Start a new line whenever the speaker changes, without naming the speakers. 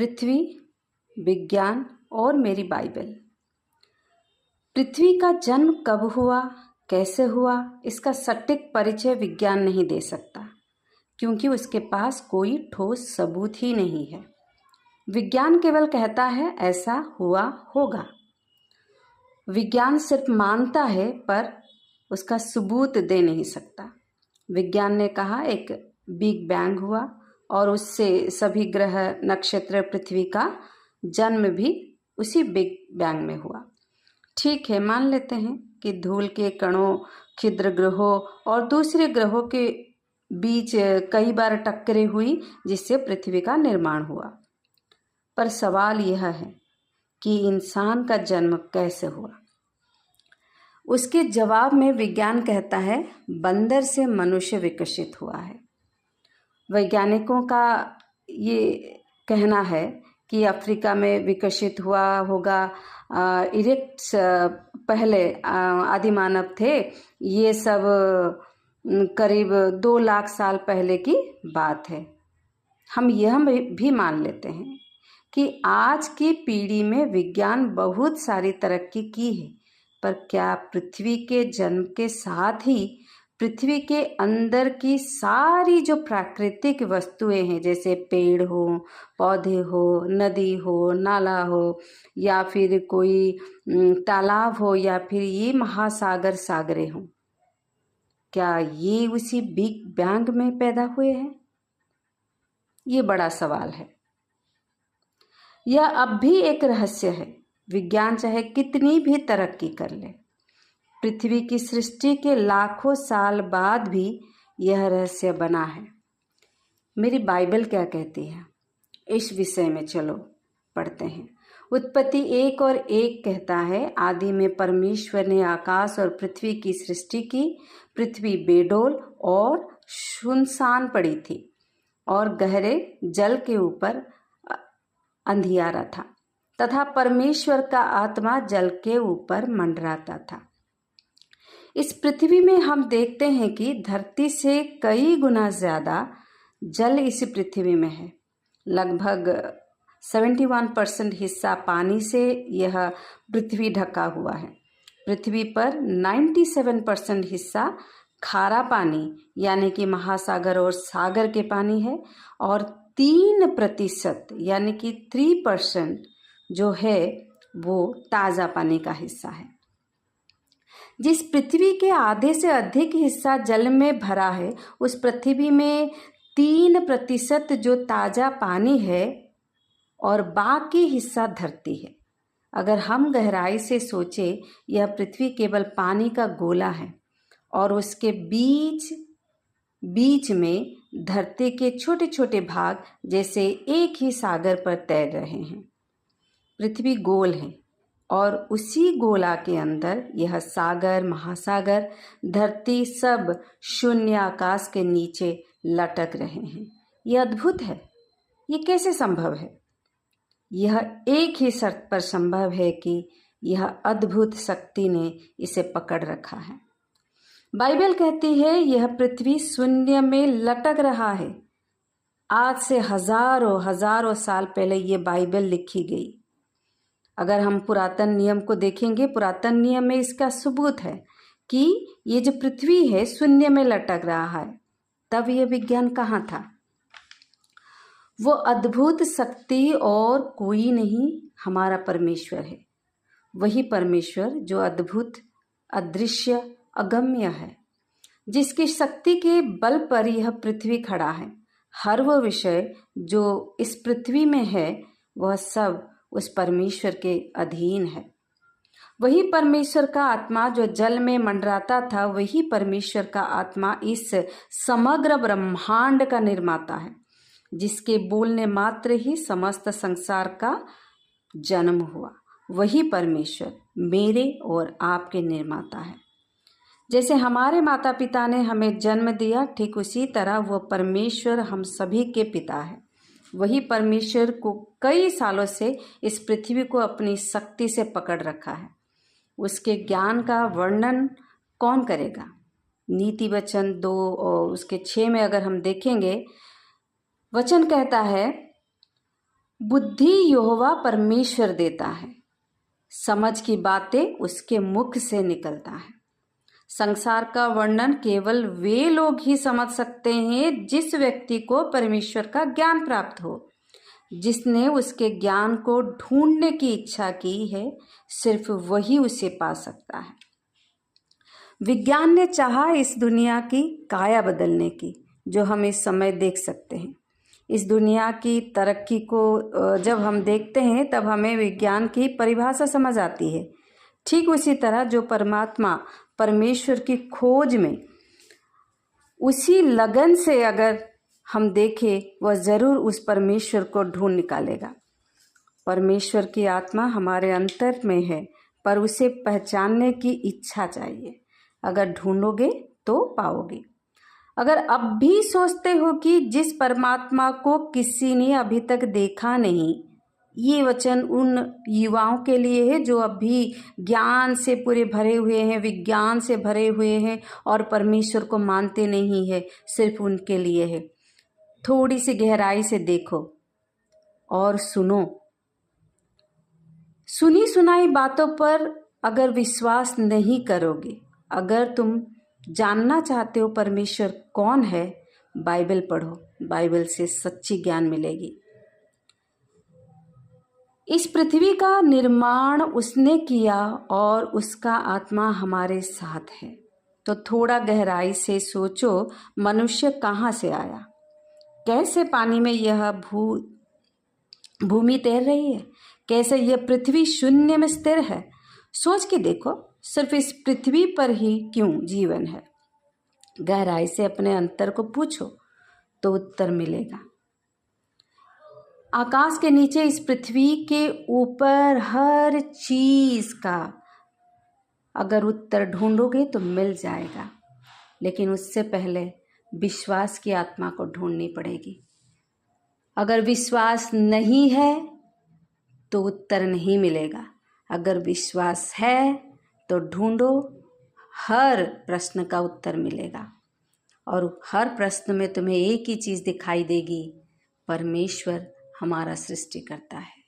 पृथ्वी, विज्ञान और मेरी बाइबल। पृथ्वी का जन्म कब हुआ, कैसे हुआ, इसका सटीक परिचय विज्ञान नहीं दे सकता, क्योंकि उसके पास कोई ठोस सबूत ही नहीं है। विज्ञान केवल कहता है ऐसा हुआ होगा। विज्ञान सिर्फ मानता है पर उसका सबूत दे नहीं सकता। विज्ञान ने कहा एक बिग बैंग हुआ और उससे सभी ग्रह, नक्षत्र, पृथ्वी का जन्म भी उसी बिग बैंग में हुआ। ठीक है, मान लेते हैं कि धूल के कणों, क्षुद्र ग्रहों और दूसरे ग्रहों के बीच कई बार टक्करें हुई जिससे पृथ्वी का निर्माण हुआ। पर सवाल यह है कि इंसान का जन्म कैसे हुआ। उसके जवाब में विज्ञान कहता है बंदर से मनुष्य विकसित हुआ है। वैज्ञानिकों का ये कहना है कि अफ्रीका में विकसित हुआ होगा। इरेक्ट्स पहले आदि मानव थे। ये सब करीब 2 लाख साल पहले की बात है। हम यह भी मान लेते हैं कि आज की पीढ़ी में विज्ञान बहुत सारी तरक्की की है, पर क्या पृथ्वी के जन्म के साथ ही पृथ्वी के अंदर की सारी जो प्राकृतिक वस्तुएं हैं, जैसे पेड़ हो, पौधे हो, नदी हो, नाला हो, या फिर कोई तालाब हो, या फिर ये महासागर, सागरें हों, क्या ये उसी बिग बैंग में पैदा हुए हैं? ये बड़ा सवाल है। यह अब भी एक रहस्य है। विज्ञान चाहे कितनी भी तरक्की कर ले, पृथ्वी की सृष्टि के लाखों साल बाद भी यह रहस्य बना है। मेरी बाइबल क्या कहती है इस विषय में, चलो पढ़ते हैं। उत्पत्ति 1 और 1 कहता है, आदि में परमेश्वर ने आकाश और पृथ्वी की सृष्टि की। पृथ्वी बेडौल और सुनसान पड़ी थी और गहरे जल के ऊपर अंधियारा था, तथा परमेश्वर का आत्मा जल के ऊपर मंडराता था। इस पृथ्वी में हम देखते हैं कि धरती से कई गुना ज्यादा जल इस पृथ्वी में है। लगभग 71% हिस्सा पानी से यह पृथ्वी ढका हुआ है। पृथ्वी पर 97% हिस्सा खारा पानी यानी कि महासागर और सागर के पानी है, और 3% यानी कि 3% जो है वो ताज़ा पानी का हिस्सा है। जिस पृथ्वी के आधे से अधिक हिस्सा जल में भरा है, उस पृथ्वी में 3% जो ताज़ा पानी है और बाकी हिस्सा धरती है। अगर हम गहराई से सोचें, यह पृथ्वी केवल पानी का गोला है और उसके बीच में धरती के छोटे छोटे भाग जैसे एक ही सागर पर तैर रहे हैं। पृथ्वी गोल है और उसी गोला के अंदर यह सागर, महासागर, धरती सब शून्य आकाश के नीचे लटक रहे हैं। यह अद्भुत है। ये कैसे संभव है? यह एक ही शर्त पर संभव है कि यह अद्भुत शक्ति ने इसे पकड़ रखा है। बाइबल कहती है यह पृथ्वी शून्य में लटक रहा है। आज से हजारों साल पहले ये बाइबल लिखी गई। अगर हम पुरातन नियम को देखेंगे, पुरातन नियम में इसका सबूत है कि ये जो पृथ्वी है शून्य में लटक रहा है। तब यह विज्ञान कहाँ था? वो अद्भुत शक्ति और कोई नहीं, हमारा परमेश्वर है। वही परमेश्वर जो अद्भुत, अदृश्य, अगम्य है, जिसकी शक्ति के बल पर यह पृथ्वी खड़ा है। हर वो विषय जो इस पृथ्वी में है वह सब उस परमेश्वर के अधीन है। वही परमेश्वर का आत्मा जो जल में मंडराता था, वही परमेश्वर का आत्मा इस समग्र ब्रह्मांड का निर्माता है, जिसके बोलने मात्र ही समस्त संसार का जन्म हुआ। वही परमेश्वर मेरे और आपके निर्माता है। जैसे हमारे माता पिता ने हमें जन्म दिया, ठीक उसी तरह वो परमेश्वर हम सभी के पिता है। वही परमेश्वर को कई सालों से इस पृथ्वी को अपनी शक्ति से पकड़ रखा है। उसके ज्ञान का वर्णन कौन करेगा? नीति वचन 2 और उसके 6 में अगर हम देखेंगे, वचन कहता है बुद्धि यहोवा परमेश्वर देता है, समझ की बातें उसके मुख से निकलता है। संसार का वर्णन केवल वे लोग ही समझ सकते हैं जिस व्यक्ति को परमेश्वर का ज्ञान प्राप्त हो, जिसने उसके ज्ञान को ढूंढने की इच्छा की है, सिर्फ वही उसे पा सकता है। विज्ञान ने चाहा इस दुनिया की काया बदलने की, जो हम इस समय देख सकते हैं। इस दुनिया की तरक्की को जब हम देखते हैं तब हमें विज्ञान की परिभाषा समझ आती है। ठीक उसी तरह जो परमात्मा परमेश्वर की खोज में उसी लगन से अगर हम देखें, वह ज़रूर उस परमेश्वर को ढूंढ निकालेगा। परमेश्वर की आत्मा हमारे अंतर में है, पर उसे पहचानने की इच्छा चाहिए। अगर ढूंढोगे तो पाओगे। अगर अब भी सोचते हो कि जिस परमात्मा को किसी ने अभी तक देखा नहीं, ये वचन उन युवाओं के लिए है जो अभी ज्ञान से पूरे भरे हुए हैं, विज्ञान से भरे हुए हैं और परमेश्वर को मानते नहीं है, सिर्फ उनके लिए है। थोड़ी सी गहराई से देखो और सुनो। सुनी सुनाई बातों पर अगर विश्वास नहीं करोगे, अगर तुम जानना चाहते हो परमेश्वर कौन है, बाइबल पढ़ो। बाइबल से सच्ची ज्ञान मिलेगी। इस पृथ्वी का निर्माण उसने किया और उसका आत्मा हमारे साथ है। तो थोड़ा गहराई से सोचो, मनुष्य कहाँ से आया, कैसे पानी में यह भूमि तैर रही है, कैसे यह पृथ्वी शून्य में स्थिर है। सोच के देखो, सिर्फ इस पृथ्वी पर ही क्यों जीवन है। गहराई से अपने अंतर को पूछो तो उत्तर मिलेगा। आकाश के नीचे, इस पृथ्वी के ऊपर, हर चीज का अगर उत्तर ढूंढोगे तो मिल जाएगा, लेकिन उससे पहले विश्वास की आत्मा को ढूंढनी पड़ेगी। अगर विश्वास नहीं है तो उत्तर नहीं मिलेगा। अगर विश्वास है तो ढूंढो, हर प्रश्न का उत्तर मिलेगा। और हर प्रश्न में तुम्हें एक ही चीज़ दिखाई देगी, परमेश्वर हमारा सृष्टि करता है।